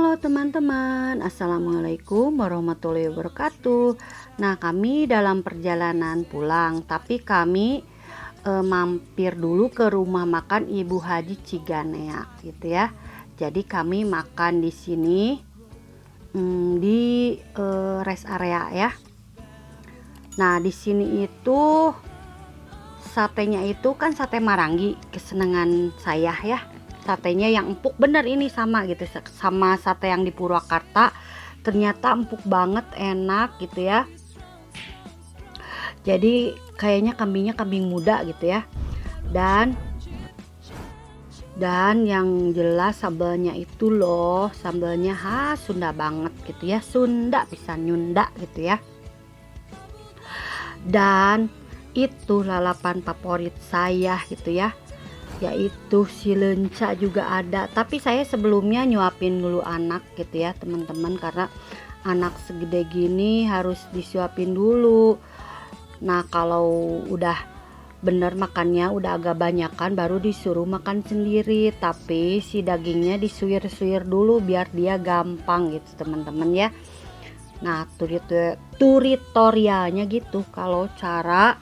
Halo teman-teman, Assalamualaikum warahmatullahi wabarakatuh. Nah, kami dalam perjalanan pulang, tapi kami mampir dulu ke rumah makan Ibu Haji Ciganea gitu ya. Jadi kami makan di sini di rest area ya. Nah, di sini itu satenya itu kan sate Marangi, kesenangan saya ya. Satenya yang empuk bener ini sama gitu sama sate yang di Purwakarta, ternyata empuk banget, enak gitu ya. Jadi kayaknya kambingnya kambing muda gitu ya. Dan yang jelas sambelnya itu loh, sambelnya khas Sunda banget gitu ya, Sunda bisa nyunda gitu ya. Dan itu lalapan favorit saya gitu ya, yaitu si lenca juga ada. Tapi saya sebelumnya nyuapin dulu anak gitu ya teman-teman, karena anak segede gini harus disuapin dulu. Nah, kalau udah bener makannya udah agak banyakan baru disuruh makan sendiri, tapi si dagingnya disuir-suir dulu biar dia gampang gitu teman-teman ya. Nah, tutorialnya gitu kalau cara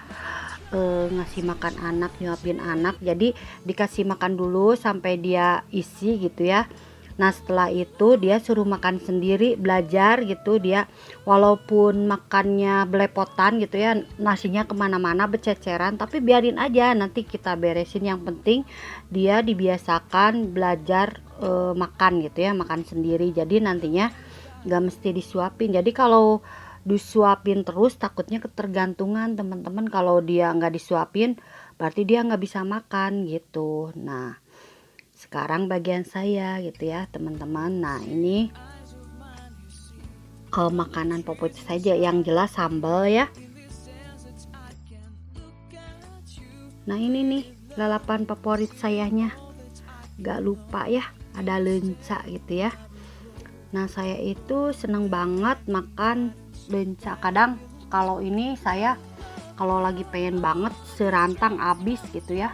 ngasih makan anak, nyuapin anak. Jadi dikasih makan dulu sampai dia isi gitu ya. Nah, setelah itu dia suruh makan sendiri, belajar gitu dia, walaupun makannya belepotan gitu ya, nasinya kemana-mana bececeran, tapi biarin aja, nanti kita beresin. Yang penting dia dibiasakan belajar makan gitu ya, makan sendiri. Jadi nantinya nggak mesti disuapin. Jadi kalau disuapin terus takutnya ketergantungan teman-teman. Kalau dia nggak disuapin berarti dia nggak bisa makan gitu. Nah, sekarang bagian saya gitu ya teman-teman. Nah, ini makanan favorit saja, yang jelas sambal ya. Nah, ini nih lalapan favorit sayanya, nggak lupa ya, ada lenca gitu ya. Nah, saya itu seneng banget makan lenca. Kadang kalau ini saya kalau lagi pengen banget serantang abis gitu ya,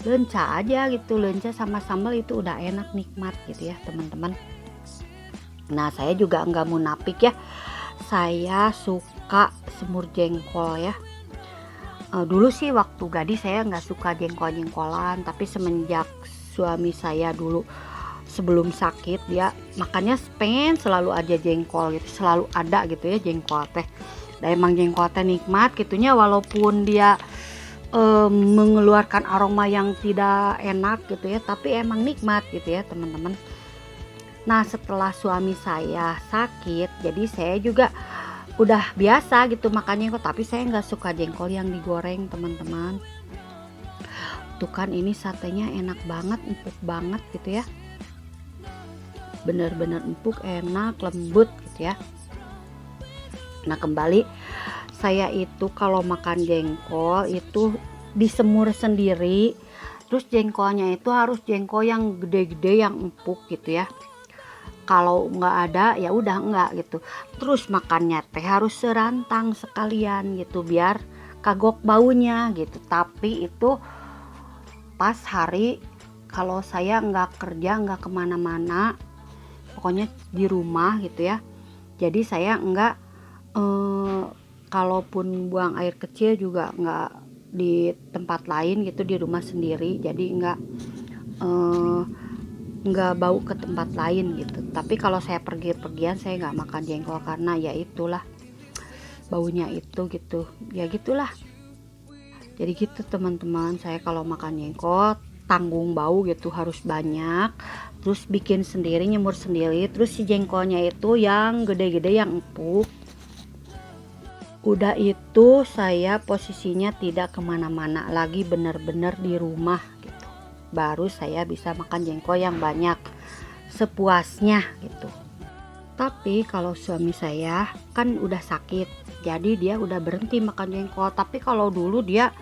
lenca aja gitu, lenca sama sambal itu udah enak, nikmat gitu ya teman-teman. Nah, saya juga nggak munafik ya, saya suka semur jengkol ya. Dulu sih waktu gadis saya nggak suka jengkol-jengkolan, tapi semenjak suami saya dulu sebelum sakit dia makannya pengen selalu aja jengkol gitu, selalu ada gitu ya jengkol teh. Dan emang jengkol teh nikmat gitunya, walaupun dia mengeluarkan aroma yang tidak enak gitu ya, tapi emang nikmat gitu ya teman-teman. Nah, setelah suami saya sakit, jadi saya juga udah biasa gitu makan jengkol, tapi saya nggak suka jengkol yang digoreng teman-teman. Tuh kan, ini satenya enak banget, empuk banget gitu ya, bener-bener empuk, enak, lembut gitu ya. Nah, kembali saya itu kalau makan jengkol itu disemur sendiri, terus jengkolnya itu harus jengkol yang gede-gede, yang empuk gitu ya. Kalau nggak ada ya udah enggak gitu. Terus makannya teh harus serantang sekalian gitu biar kagok baunya gitu. Tapi itu pas hari kalau saya nggak kerja, nggak kemana-mana, pokoknya di rumah gitu ya. Jadi saya enggak kalaupun buang air kecil juga nggak di tempat lain gitu, di rumah sendiri. Jadi nggak bau ke tempat lain gitu. Tapi kalau saya pergi-pergian saya nggak makan jengkol karena ya itulah baunya itu gitu ya, gitulah. Jadi gitu teman-teman, saya kalau makan jengkol tanggung bau gitu, harus banyak, terus bikin sendiri, nyemur sendiri. Terus si jengkolnya itu yang gede-gede, yang empuk. Udah itu saya posisinya tidak kemana-mana lagi, bener-bener di rumah gitu, baru saya bisa makan jengkol yang banyak sepuasnya gitu. Tapi kalau suami saya kan udah sakit, jadi dia udah berhenti makan jengkol. Tapi kalau dulu dia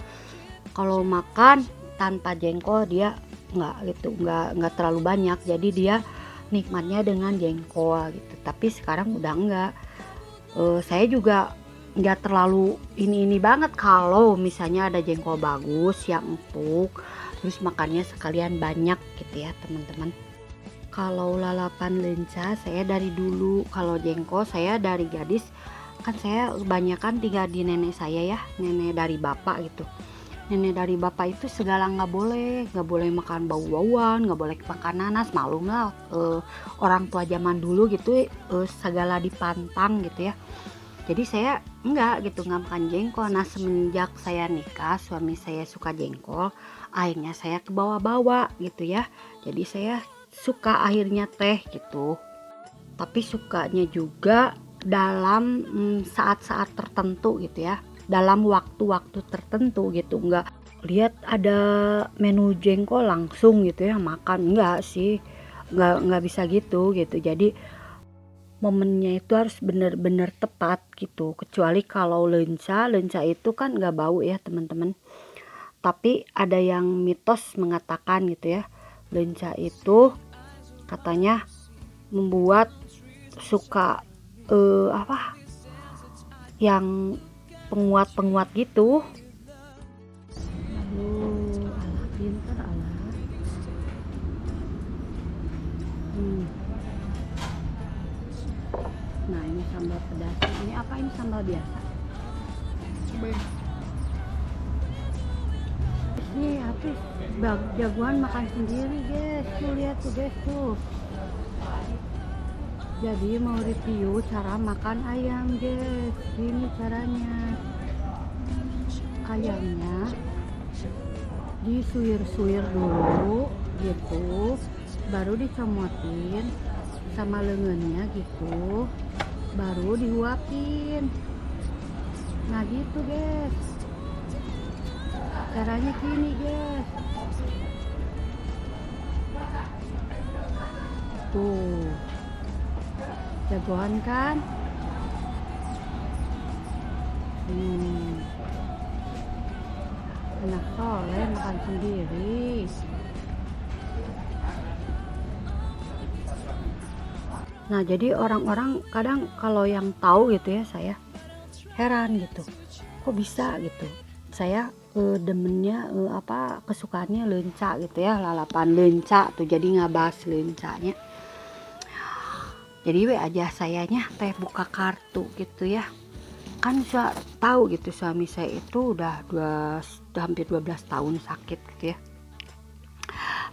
kalau makan tanpa jengkol dia nggak gitu, nggak terlalu banyak, jadi dia nikmatnya dengan jengkol gitu. Tapi sekarang udah enggak. Saya juga nggak terlalu ini banget kalau misalnya ada jengkol bagus yang empuk, terus makannya sekalian banyak gitu ya teman-teman. Kalau lalapan lenca saya dari dulu, kalau jengkol saya dari gadis, kan saya kebanyakan tinggal di nenek saya ya, nenek dari bapak gitu. Nenek dari bapak itu segala nggak boleh makan bau-bauan, nggak boleh makan nanas, malum lah orang tua zaman dulu gitu, segala dipantang gitu ya. Jadi saya enggak gitu, nggak makan jengkol. Nah semenjak saya nikah, suami saya suka jengkol, akhirnya saya ke bawah-bawah gitu ya. Jadi saya suka akhirnya teh gitu. Tapi sukanya juga dalam saat-saat tertentu gitu ya, dalam waktu-waktu tertentu gitu. Enggak lihat ada menu jengkol langsung gitu ya makan, enggak sih, enggak bisa gitu. Jadi momennya itu harus benar-benar tepat gitu. Kecuali kalau lenca itu kan nggak bau ya teman-teman. Tapi ada yang mitos mengatakan gitu ya, lenca itu katanya membuat suka apa yang penguat gitu. Aduh, alah pinter alah. Nah ini sambal pedas. Ini apa, ini sambal biasa? Ini habis jagoan makan sendiri guys. Tuh lihat tuh guys tuh. Jadi mau review cara makan ayam guys. Gini caranya. Ayamnya disuir-suir dulu gitu, baru dicomotin sama lengannya gitu, baru diuapin. Nah gitu guys, caranya gini guys. Tuh jagoan kan. Anak soleh makan sendiri. Nah jadi orang-orang kadang kalau yang tahu gitu ya, saya heran gitu, kok bisa gitu. Saya demennya kesukaannya lenca gitu ya, lalapan lenca tuh, jadi nggak bahas lencanya. Jadi aja sayanya teh buka kartu gitu ya. Kan saya tahu gitu suami saya itu udah hampir 12 tahun sakit gitu ya.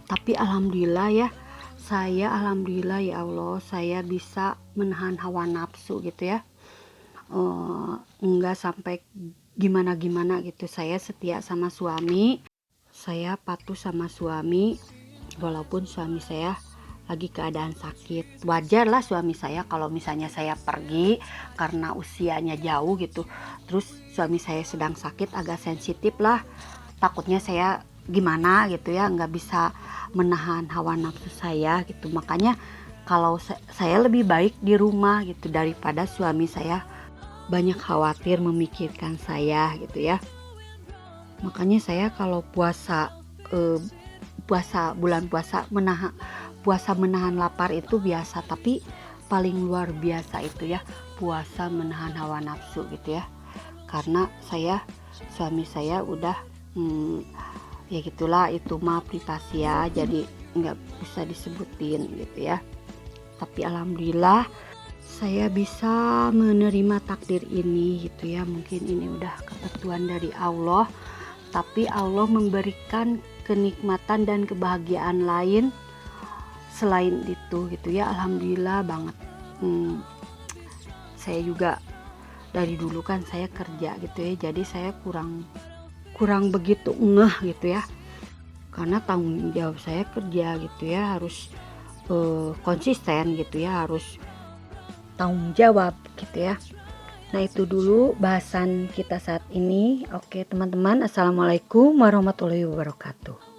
Tapi alhamdulillah ya, alhamdulillah ya Allah, saya bisa menahan hawa nafsu gitu ya. Enggak sampai gimana-gimana gitu. Saya setia sama suami, saya patuh sama suami walaupun suami saya lagi keadaan sakit. Wajar lah suami saya kalau misalnya saya pergi karena usianya jauh gitu, terus suami saya sedang sakit, agak sensitif lah, takutnya saya gimana gitu ya, nggak bisa menahan hawa nafsu saya gitu. Makanya kalau saya lebih baik di rumah gitu daripada suami saya banyak khawatir memikirkan saya gitu ya. Makanya saya kalau puasa bulan puasa menahan lapar itu biasa, tapi paling luar biasa itu ya puasa menahan hawa nafsu gitu ya. Karena suami saya udah ya gitulah, itu mah privasi ya, jadi nggak bisa disebutin gitu ya. Tapi alhamdulillah saya bisa menerima takdir ini gitu ya. Mungkin ini udah ketentuan dari Allah, tapi Allah memberikan kenikmatan dan kebahagiaan lain selain itu gitu ya. Alhamdulillah banget. Saya juga dari dulu kan saya kerja gitu ya, jadi saya kurang begitu ngeh gitu ya, karena tanggung jawab saya kerja gitu ya, harus konsisten gitu ya, harus tanggung jawab gitu ya. Nah itu dulu bahasan kita saat ini. Oke teman-teman, assalamualaikum warahmatullahi wabarakatuh.